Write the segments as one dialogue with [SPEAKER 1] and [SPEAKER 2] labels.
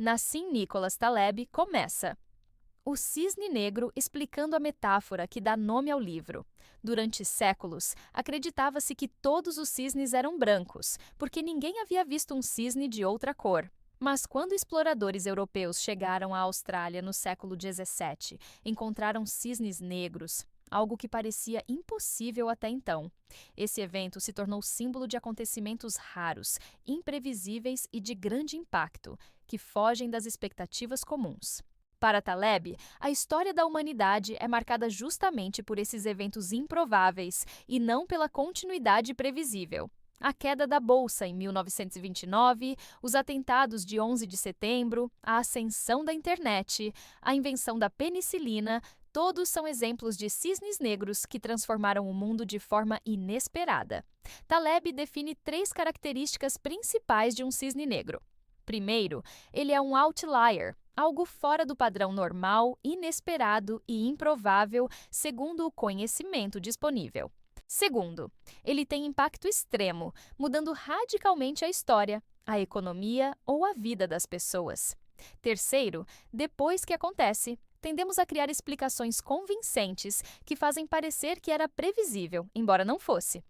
[SPEAKER 1] Nassim Nicholas Taleb começa. O cisne negro explicando a metáfora que dá nome ao livro. Durante séculos, acreditava-se que todos os cisnes eram brancos, porque ninguém havia visto um cisne de outra cor. Mas quando exploradores europeus chegaram à Austrália no século XVII, encontraram cisnes negros, algo que parecia impossível até então. Esse evento se tornou símbolo de acontecimentos raros, imprevisíveis e de grande impacto, que fogem das expectativas comuns. Para Taleb, a história da humanidade é marcada justamente por esses eventos improváveis e não pela continuidade previsível. A queda da Bolsa em 1929, os atentados de 11 de setembro, a ascensão da internet, a invenção da penicilina, todos são exemplos de cisnes negros que transformaram o mundo de forma inesperada. Taleb define 3 características principais de um cisne negro. Primeiro, ele é um outlier, algo fora do padrão normal, inesperado e improvável, segundo o conhecimento disponível. Segundo, ele tem impacto extremo, mudando radicalmente a história, a economia ou a vida das pessoas. Terceiro, depois que acontece, tendemos a criar explicações convincentes que fazem parecer que era previsível, embora não fosse.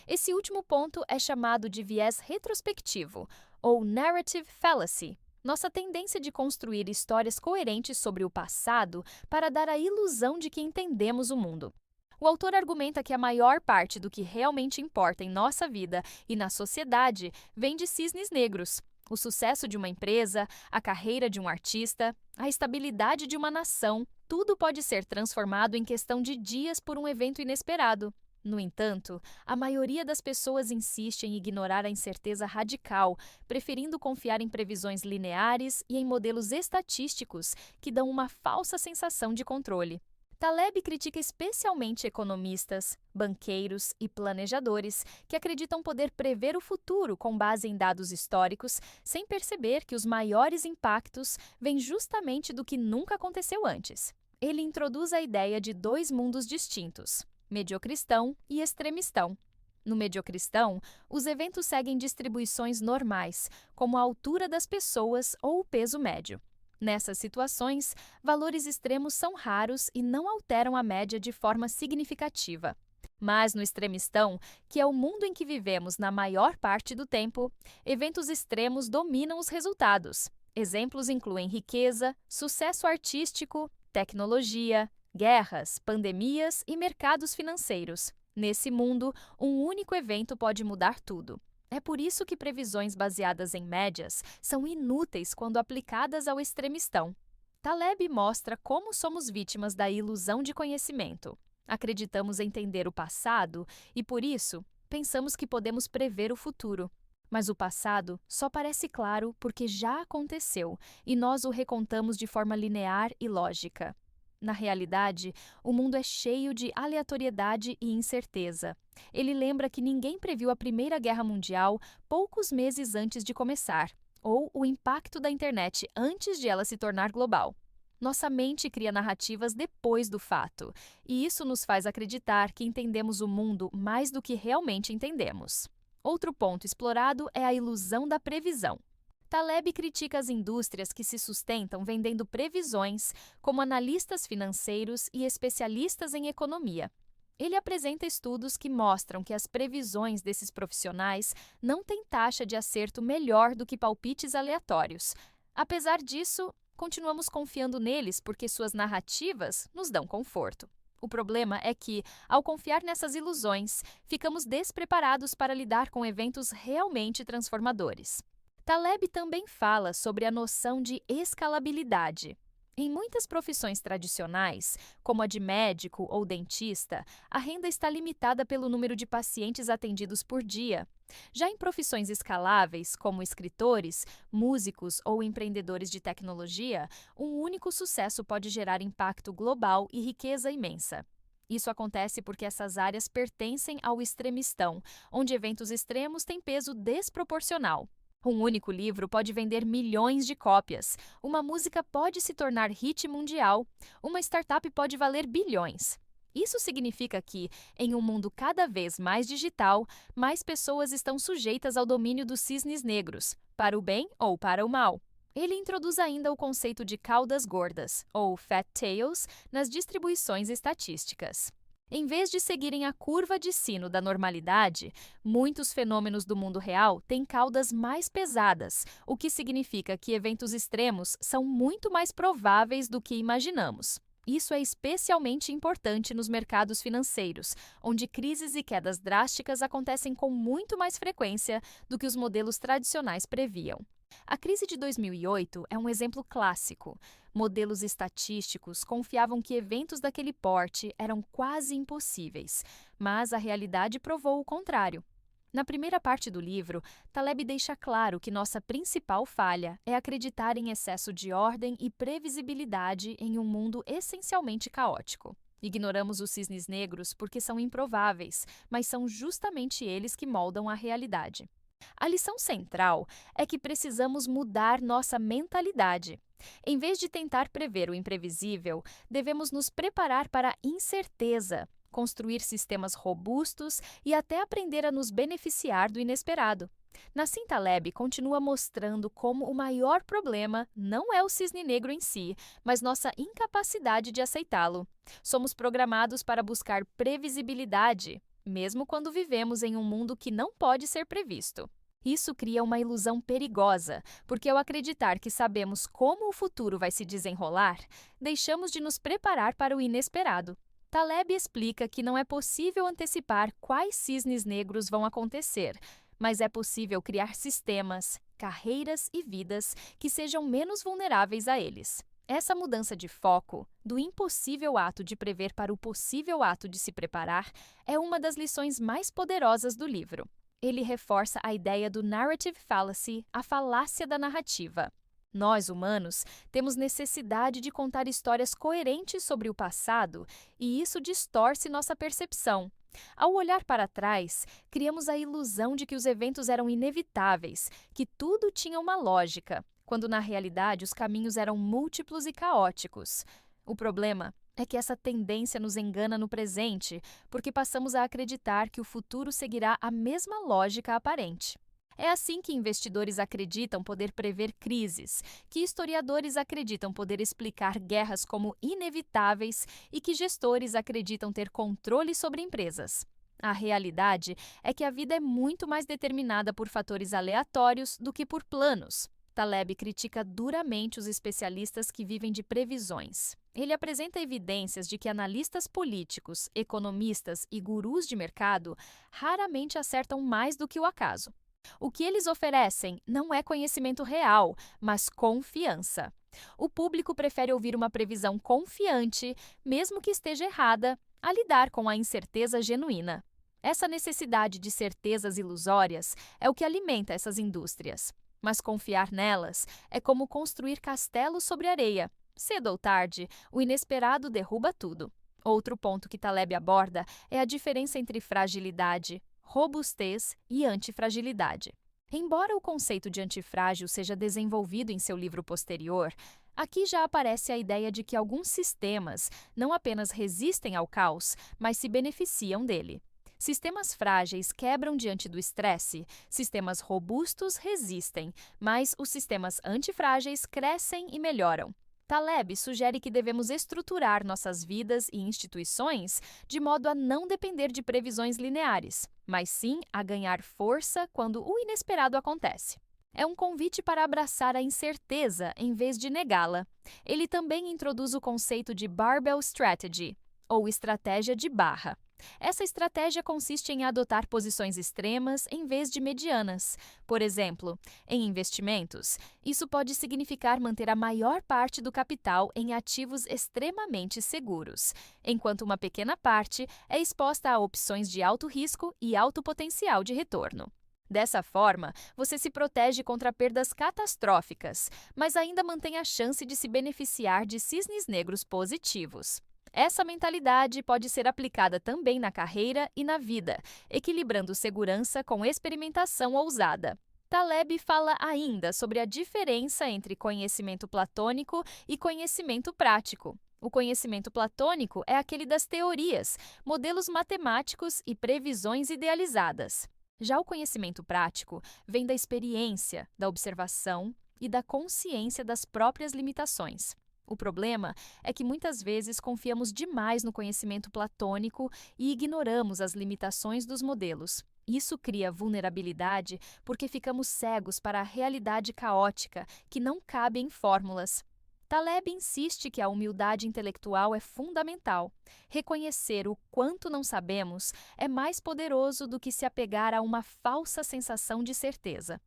[SPEAKER 1] Esse último ponto é chamado de viés retrospectivo, ou narrative fallacy, nossa tendência de construir histórias coerentes sobre o passado para dar a ilusão de que entendemos o mundo. O autor argumenta que a maior parte do que realmente importa em nossa vida e na sociedade vem de cisnes negros. O sucesso de uma empresa, a carreira de um artista, a estabilidade de uma nação, tudo pode ser transformado em questão de dias por um evento inesperado. No entanto, a maioria das pessoas insiste em ignorar a incerteza radical, preferindo confiar em previsões lineares e em modelos estatísticos que dão uma falsa sensação de controle. Taleb critica especialmente economistas, banqueiros e planejadores que acreditam poder prever o futuro com base em dados históricos, sem perceber que os maiores impactos vêm justamente do que nunca aconteceu antes. Ele introduz a ideia de 2 mundos distintos: mediocristão e extremistão. No mediocristão, os eventos seguem distribuições normais, como a altura das pessoas ou o peso médio. Nessas situações, valores extremos são raros e não alteram a média de forma significativa. Mas no extremistão, que é o mundo em que vivemos na maior parte do tempo, eventos extremos dominam os resultados. Exemplos incluem riqueza, sucesso artístico, tecnologia, guerras, pandemias e mercados financeiros. Nesse mundo, um único evento pode mudar tudo. É por isso que previsões baseadas em médias são inúteis quando aplicadas ao extremistão. Taleb mostra como somos vítimas da ilusão de conhecimento. Acreditamos entender o passado e, por isso, pensamos que podemos prever o futuro. Mas o passado só parece claro porque já aconteceu e nós o recontamos de forma linear e lógica. Na realidade, o mundo é cheio de aleatoriedade e incerteza. Ele lembra que ninguém previu a Primeira Guerra Mundial poucos meses antes de começar, ou o impacto da internet antes de ela se tornar global. Nossa mente cria narrativas depois do fato, e isso nos faz acreditar que entendemos o mundo mais do que realmente entendemos. Outro ponto explorado é a ilusão da previsão. Taleb critica as indústrias que se sustentam vendendo previsões, como analistas financeiros e especialistas em economia. Ele apresenta estudos que mostram que as previsões desses profissionais não têm taxa de acerto melhor do que palpites aleatórios. Apesar disso, continuamos confiando neles porque suas narrativas nos dão conforto. O problema é que, ao confiar nessas ilusões, ficamos despreparados para lidar com eventos realmente transformadores. Taleb também fala sobre a noção de escalabilidade. Em muitas profissões tradicionais, como a de médico ou dentista, a renda está limitada pelo número de pacientes atendidos por dia. Já em profissões escaláveis, como escritores, músicos ou empreendedores de tecnologia, um único sucesso pode gerar impacto global e riqueza imensa. Isso acontece porque essas áreas pertencem ao extremistão, onde eventos extremos têm peso desproporcional. Um único livro pode vender milhões de cópias, uma música pode se tornar hit mundial, uma startup pode valer bilhões. Isso significa que, em um mundo cada vez mais digital, mais pessoas estão sujeitas ao domínio dos cisnes negros, para o bem ou para o mal. Ele introduz ainda o conceito de caudas gordas, ou fat tails, nas distribuições estatísticas. Em vez de seguirem a curva de sino da normalidade, muitos fenômenos do mundo real têm caudas mais pesadas, o que significa que eventos extremos são muito mais prováveis do que imaginamos. Isso é especialmente importante nos mercados financeiros, onde crises e quedas drásticas acontecem com muito mais frequência do que os modelos tradicionais previam. A crise de 2008 é um exemplo clássico. Modelos estatísticos confiavam que eventos daquele porte eram quase impossíveis, mas a realidade provou o contrário. Na primeira parte do livro, Taleb deixa claro que nossa principal falha é acreditar em excesso de ordem e previsibilidade em um mundo essencialmente caótico. Ignoramos os cisnes negros porque são improváveis, mas são justamente eles que moldam a realidade. A lição central é que precisamos mudar nossa mentalidade. Em vez de tentar prever o imprevisível, devemos nos preparar para a incerteza, construir sistemas robustos e até aprender a nos beneficiar do inesperado. Nassim Taleb continua mostrando como o maior problema não é o cisne negro em si, mas nossa incapacidade de aceitá-lo. Somos programados para buscar previsibilidade, mesmo quando vivemos em um mundo que não pode ser previsto. Isso cria uma ilusão perigosa, porque ao acreditar que sabemos como o futuro vai se desenrolar, deixamos de nos preparar para o inesperado. Taleb explica que não é possível antecipar quais cisnes negros vão acontecer, mas é possível criar sistemas, carreiras e vidas que sejam menos vulneráveis a eles. Essa mudança de foco, do impossível ato de prever para o possível ato de se preparar, é uma das lições mais poderosas do livro. Ele reforça a ideia do narrative fallacy, a falácia da narrativa. Nós, humanos, temos necessidade de contar histórias coerentes sobre o passado e isso distorce nossa percepção. Ao olhar para trás, criamos a ilusão de que os eventos eram inevitáveis, que tudo tinha uma lógica, quando na realidade os caminhos eram múltiplos e caóticos. O problema é que essa tendência nos engana no presente, porque passamos a acreditar que o futuro seguirá a mesma lógica aparente. É assim que investidores acreditam poder prever crises, que historiadores acreditam poder explicar guerras como inevitáveis e que gestores acreditam ter controle sobre empresas. A realidade é que a vida é muito mais determinada por fatores aleatórios do que por planos. Taleb critica duramente os especialistas que vivem de previsões. Ele apresenta evidências de que analistas políticos, economistas e gurus de mercado raramente acertam mais do que o acaso. O que eles oferecem não é conhecimento real, mas confiança. O público prefere ouvir uma previsão confiante, mesmo que esteja errada, a lidar com a incerteza genuína. Essa necessidade de certezas ilusórias é o que alimenta essas indústrias. Mas confiar nelas é como construir castelos sobre areia. Cedo ou tarde, o inesperado derruba tudo. Outro ponto que Taleb aborda é a diferença entre fragilidade, robustez e antifragilidade. Embora o conceito de antifrágil seja desenvolvido em seu livro posterior, aqui já aparece a ideia de que alguns sistemas não apenas resistem ao caos, mas se beneficiam dele. Sistemas frágeis quebram diante do estresse, sistemas robustos resistem, mas os sistemas antifrágeis crescem e melhoram. Taleb sugere que devemos estruturar nossas vidas e instituições de modo a não depender de previsões lineares, mas sim a ganhar força quando o inesperado acontece. É um convite para abraçar a incerteza em vez de negá-la. Ele também introduz o conceito de barbell strategy, ou estratégia de barra. Essa estratégia consiste em adotar posições extremas em vez de medianas. Por exemplo, em investimentos, isso pode significar manter a maior parte do capital em ativos extremamente seguros, enquanto uma pequena parte é exposta a opções de alto risco e alto potencial de retorno. Dessa forma, você se protege contra perdas catastróficas, mas ainda mantém a chance de se beneficiar de cisnes negros positivos. Essa mentalidade pode ser aplicada também na carreira e na vida, equilibrando segurança com experimentação ousada. Taleb fala ainda sobre a diferença entre conhecimento platônico e conhecimento prático. O conhecimento platônico é aquele das teorias, modelos matemáticos e previsões idealizadas. Já o conhecimento prático vem da experiência, da observação, e da consciência das próprias limitações. O problema é que muitas vezes confiamos demais no conhecimento platônico e ignoramos as limitações dos modelos. Isso cria vulnerabilidade porque ficamos cegos para a realidade caótica que não cabe em fórmulas. Taleb insiste que a humildade intelectual é fundamental. Reconhecer o quanto não sabemos é mais poderoso do que se apegar a uma falsa sensação de certeza.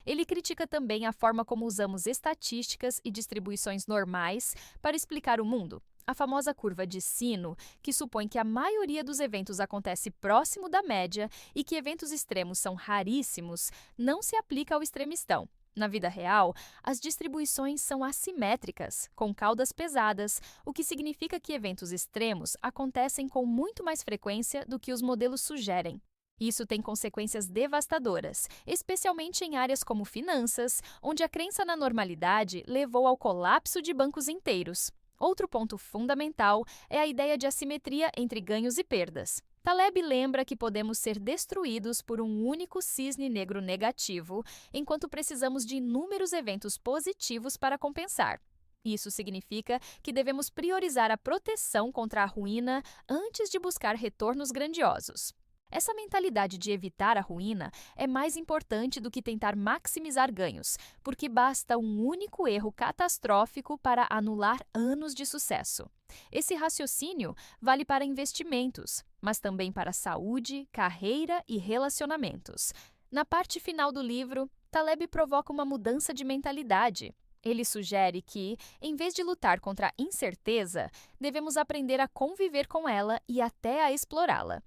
[SPEAKER 1] Ele critica também a forma como usamos estatísticas e distribuições normais para explicar o mundo. A famosa curva de sino, que supõe que a maioria dos eventos acontece próximo da média e que eventos extremos são raríssimos, não se aplica ao extremistão. Na vida real, as distribuições são assimétricas, com caudas pesadas, o que significa que eventos extremos acontecem com muito mais frequência do que os modelos sugerem. Isso tem consequências devastadoras, especialmente em áreas como finanças, onde a crença na normalidade levou ao colapso de bancos inteiros. Outro ponto fundamental é a ideia de assimetria entre ganhos e perdas. Taleb lembra que podemos ser destruídos por um único cisne negro negativo, enquanto precisamos de inúmeros eventos positivos para compensar. Isso significa que devemos priorizar a proteção contra a ruína antes de buscar retornos grandiosos. Essa mentalidade de evitar a ruína é mais importante do que tentar maximizar ganhos, porque basta um único erro catastrófico para anular anos de sucesso. Esse raciocínio vale para investimentos, mas também para saúde, carreira e relacionamentos. Na parte final do livro, Taleb provoca uma mudança de mentalidade. Ele sugere que, em vez de lutar contra a incerteza, devemos aprender a conviver com ela e até a explorá-la.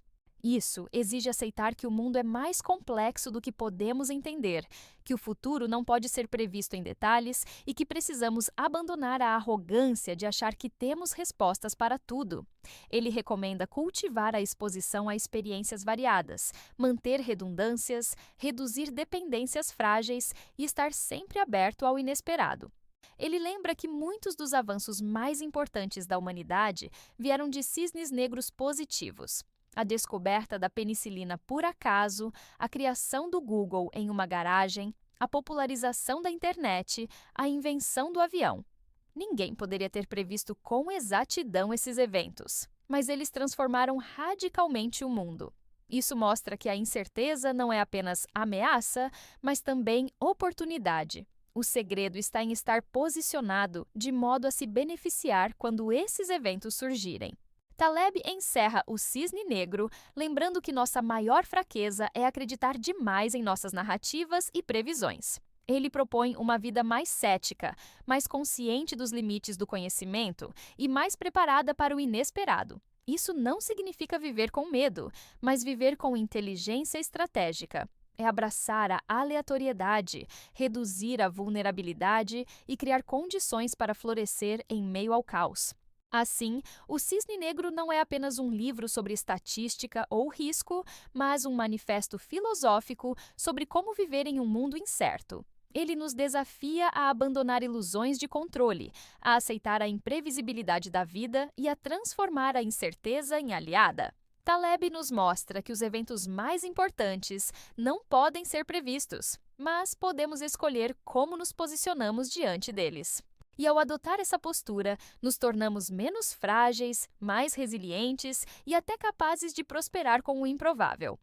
[SPEAKER 1] Isso exige aceitar que o mundo é mais complexo do que podemos entender, que o futuro não pode ser previsto em detalhes e que precisamos abandonar a arrogância de achar que temos respostas para tudo. Ele recomenda cultivar a exposição a experiências variadas, manter redundâncias, reduzir dependências frágeis e estar sempre aberto ao inesperado. Ele lembra que muitos dos avanços mais importantes da humanidade vieram de cisnes negros positivos. A descoberta da penicilina por acaso, a criação do Google em uma garagem, a popularização da internet, a invenção do avião. Ninguém poderia ter previsto com exatidão esses eventos, mas eles transformaram radicalmente o mundo. Isso mostra que a incerteza não é apenas ameaça, mas também oportunidade. O segredo está em estar posicionado de modo a se beneficiar quando esses eventos surgirem. Taleb encerra o Cisne Negro, lembrando que nossa maior fraqueza é acreditar demais em nossas narrativas e previsões. Ele propõe uma vida mais cética, mais consciente dos limites do conhecimento e mais preparada para o inesperado. Isso não significa viver com medo, mas viver com inteligência estratégica. É abraçar a aleatoriedade, reduzir a vulnerabilidade e criar condições para florescer em meio ao caos. Assim, O Cisne Negro não é apenas um livro sobre estatística ou risco, mas um manifesto filosófico sobre como viver em um mundo incerto. Ele nos desafia a abandonar ilusões de controle, a aceitar a imprevisibilidade da vida e a transformar a incerteza em aliada. Taleb nos mostra que os eventos mais importantes não podem ser previstos, mas podemos escolher como nos posicionamos diante deles. E ao adotar essa postura, nos tornamos menos frágeis, mais resilientes e até capazes de prosperar com o improvável.